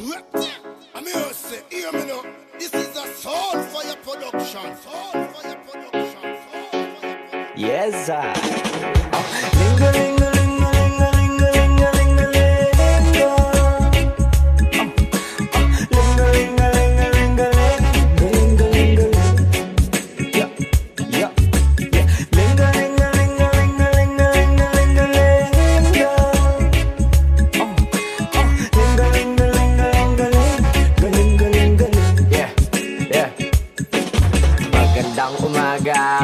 I'm here say, hear me now. This is a Soul Fire production. Soul Fire production. Soul Fire production. Yes, sir.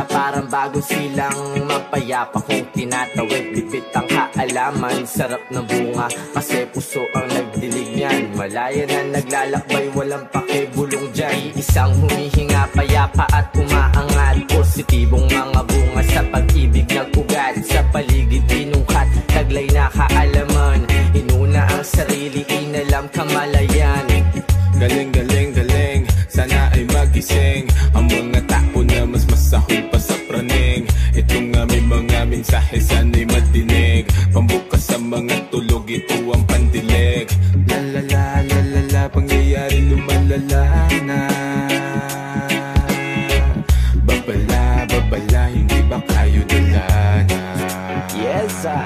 Parang bagong silang mapayapa kung tinatawid, bibit ang kaalaman, sarap ng bunga kasi puso ang nagdilig niyan. Malaya na naglalakbay, walang pakibulong dyan. Isang humihinga payapa at umaangat, positibong mga bunga sa pag-ibig nag-ugat. Sa paligid inungkat, taglay na kaalaman, inuna ang sarili, inalam kamalayan. Galing, galing, galing, sana ay magising ang mga tao na mas masahol pa sa praning. Ito nga may mga mensahe sana'y madinig, pambukas sa mga tulog, ito ang pandilig. Lalala, lalala, pangyayari lumalala na. Babala, babala, hindi ba kayo dala na? Yes, sir.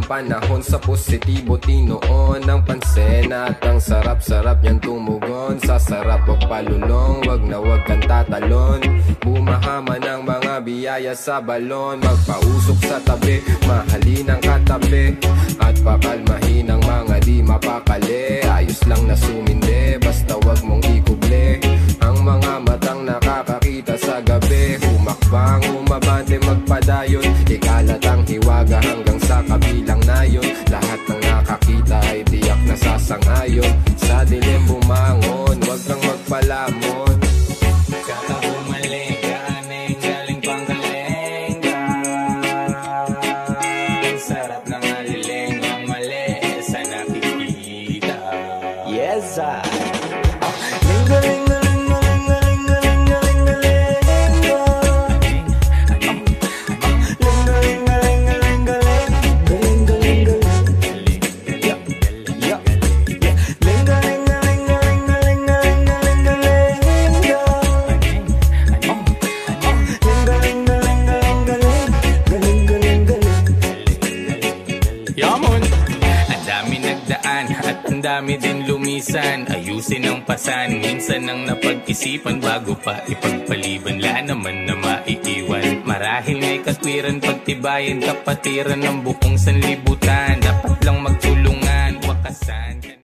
Panahon sa positibo, tinoon ang pansin at ang sarap-sarap niyang tumugon. Sa sarap o palulong, wag na wag kang tatalon. Bumahama ng mga biyaya sa balon, magpausok sa tabi, mahalin ang katabi, at pakalmahin ang mga di mapakali. Ayos lang na suminde, basta wag mong ikuble ang mga matang nakakakita sa gabi. Humakbang, umabante, magpadayon, ikalat ang hiwaga hanggang sa kabilang nayon. Lahat ng nakakita ay tiyak na sasang-ayon. Sa dilim bumangon, wag kang magpalamon. Kakabumaling, kaaning, galing pang kalenga. Sarap ng aliling, ang mali sa nakikita. Yes, sir. Dami din lumisan, ayusin ang pasan. Minsan ang napag-isipan bago pa ipagpaliban. La naman na maiiwan. Marahil may katwiran, pagtibayan, kapatiran ng bukong sanlibutan. Dapat lang magtulungan